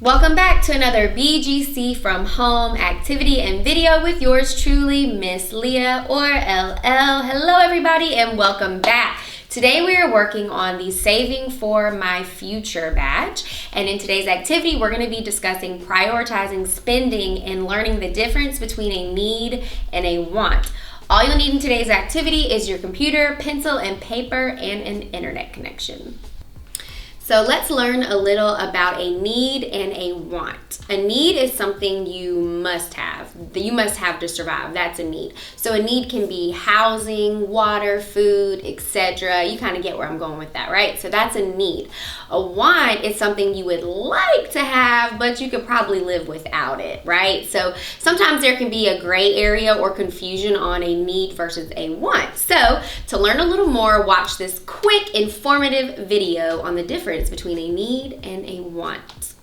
Welcome back to another BGC from Home activity and video with yours truly, Miss Leah or LL. Hello everybody and welcome back. Today we are working on the Saving for My Future badge, and in today's activity we're going to be discussing prioritizing spending and learning the difference between a need and a want. All you'll need in today's activity is your computer, pencil and paper, and an internet connection. So let's learn a little about a need and a want. A need is something you must have. You must have to survive. That's a need. So a need can be housing, water, food, etc. You kind of get where I'm going with that, right? So that's a need. A want is something you would like to have, but you could probably live without it, right? So sometimes there can be a gray area or confusion on a need versus a want. So to learn a little more, watch this quick, informative video on the difference between a need and a want.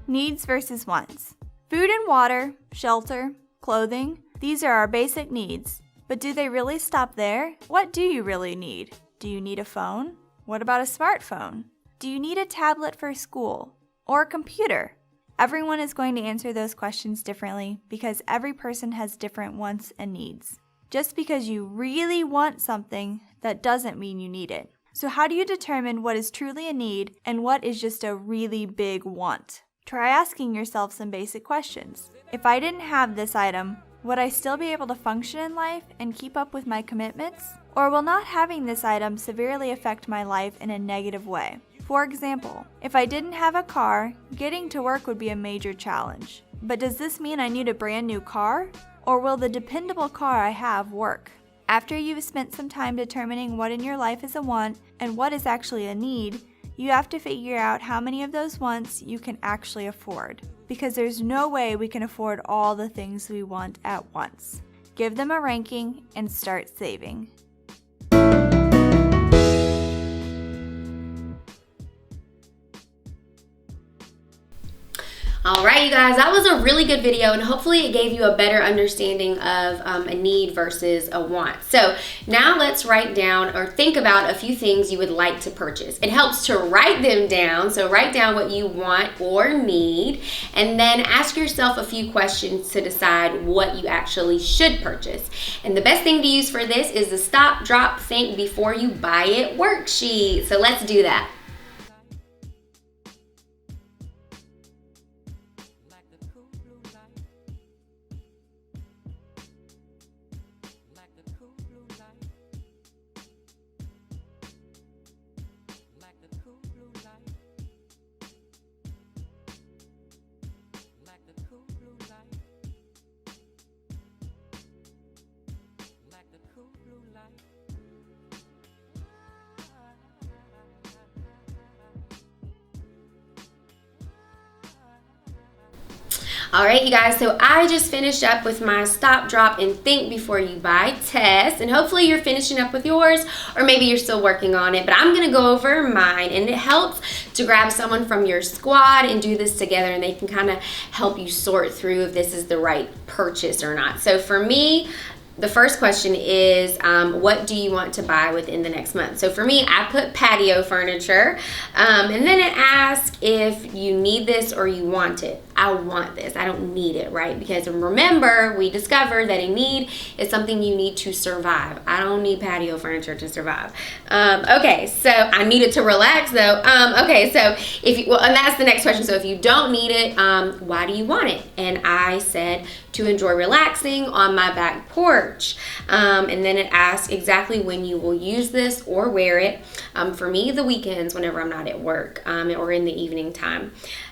Needs versus wants. Food and water, shelter, clothing, these are our basic needs. But do they really stop there? What do you really need? Do you need a phone? What about a smartphone? Do you need a tablet for school? Or a computer? Everyone is going to answer those questions differently because every person has different wants and needs. Just because you really want something, that doesn't mean you need it. So how do you determine what is truly a need and what is just a really big want? Try asking yourself some basic questions. If I didn't have this item, would I still be able to function in life and keep up with my commitments? Or will not having this item severely affect my life in a negative way? For example, if I didn't have a car, getting to work would be a major challenge. But does this mean I need a brand new car? Or will the dependable car I have work? After you've spent some time determining what in your life is a want and what is actually a need, you have to figure out how many of those wants you can actually afford. Because there's no way we can afford all the things we want at once. Give them a ranking and start saving. All right, you guys, that was a really good video, and hopefully it gave you a better understanding of a need versus a want. So now let's write down or think about a few things you would like to purchase. It helps to write them down, so write down what you want or need, and then ask yourself a few questions to decide what you actually should purchase. And the best thing to use for this is the Stop, Drop, Think Before You Buy It worksheet. So let's do that. All right, you guys, so I just finished up with my Stop, Drop, and Think Before You Buy test, and hopefully you're finishing up with yours, or maybe you're still working on it, but I'm gonna go over mine, and it helps to grab someone from your squad and do this together, and they can kind of help you sort through if this is the right purchase or not. So for me, the first question is, what do you want to buy within the next month? So for me, I put patio furniture, and then it asks if you need this or you want it. I want this. I don't need it, right? Because remember, we discovered that a need is something you need to survive. I don't need patio furniture to survive. Okay, so I need it to relax though. Okay, so and that's the next question. So if you don't need it, why do you want it? And I said to enjoy relaxing on my back porch. And then it asks exactly when you will use this or wear it. For me, the weekends whenever I'm not at work, or in the evening time.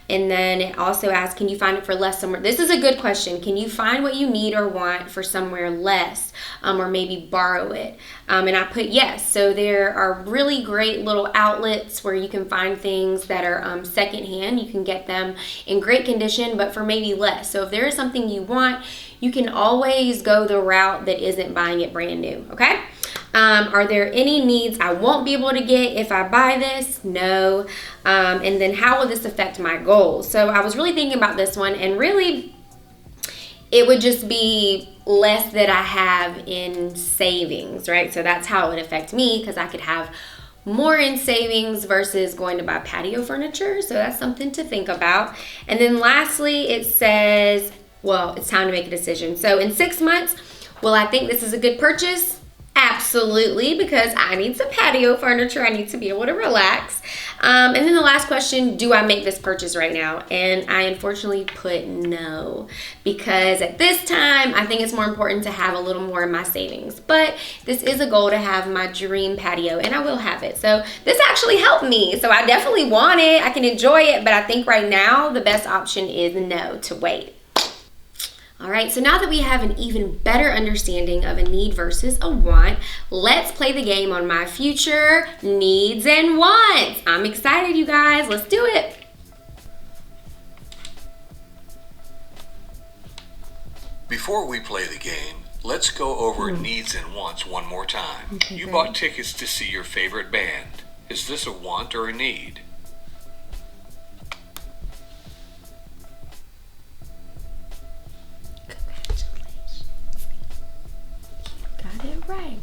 And then it also asks, can you find it for less somewhere? This is a good question. Can you find what you need or want for somewhere less, or maybe borrow it? And I put yes. So there are really great little outlets where you can find things that are secondhand. You can get them in great condition, but for maybe less. So if there is something you want, you can always go the route that isn't buying it brand new, okay? Are there any needs I won't be able to get if I buy this? No. And then how will this affect my goals? So I was really thinking about this one, and really it would just be less that I have in savings, right? So that's how it would affect me, because I could have more in savings versus going to buy patio furniture. So that's something to think about. And then lastly, it says, well, it's time to make a decision. So in 6 months, will I think this is a good purchase? Absolutely, because I need some patio furniture. I need to be able to relax. And then the last question, do I make this purchase right now? And I unfortunately put no, because at this time, I think it's more important to have a little more in my savings. But this is a goal to have my dream patio, and I will have it. So this actually helped me. So I definitely want it. I can enjoy it, but I think right now the best option is no, to wait. All right, so now that we have an even better understanding of a need versus a want, let's play the game on my future needs and wants. I'm excited, you guys. Let's do it. Before we play the game, let's go over needs and wants one more time. Okay, you great. bought tickets to see your favorite band. Is this a want or a need? Congratulations. Got it right.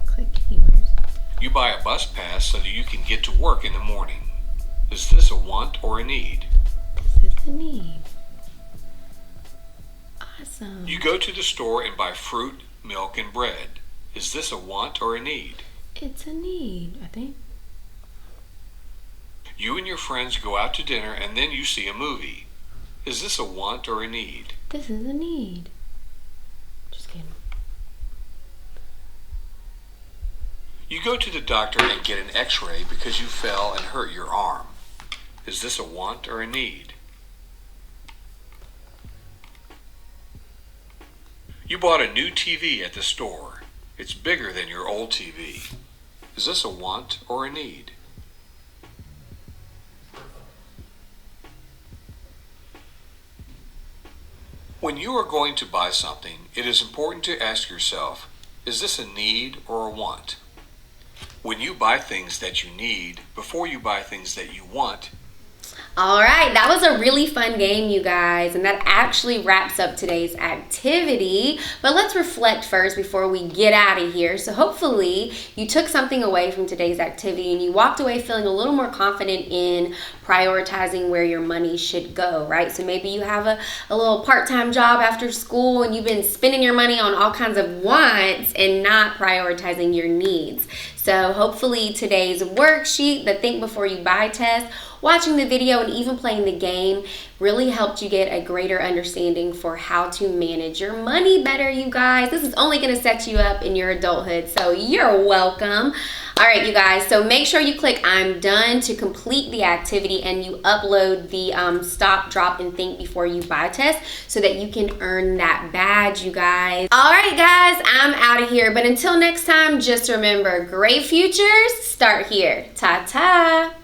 Click keywords. You buy a bus pass so that you can get to work in the morning. Is this a want or a need? This is a need. Awesome. You go to the store and buy fruit, milk, and bread. Is this a want or a need? It's a need, I think. You and your friends go out to dinner and then you see a movie. Is this a want or a need? This is a need. Just kidding. You go to the doctor and get an x-ray because you fell and hurt your arm. Is this a want or a need? You bought a new TV at the store. It's bigger than your old TV. Is this a want or a need? When you are going to buy something, it is important to ask yourself, is this a need or a want? When you buy things that you need before you buy things that you want, All right, that was a really fun game, you guys, and that actually wraps up today's activity. But let's reflect first before we get out of here. So hopefully you took something away from today's activity and you walked away feeling a little more confident in prioritizing where your money should go, right? So maybe you have a little part-time job after school and you've been spending your money on all kinds of wants and not prioritizing your needs. So hopefully today's worksheet, the Think Before You Buy test, watching the video, and even playing the game really helped you get a greater understanding for how to manage your money better, you guys. This is only going to set you up in your adulthood, so you're welcome. All right, you guys, so make sure you click I'm done to complete the activity and you upload the Stop, Drop, and Think Before You Buy test so that you can earn that badge, you guys. All right, guys, I'm out of here, but until next time, just remember, great futures start here. Ta-ta.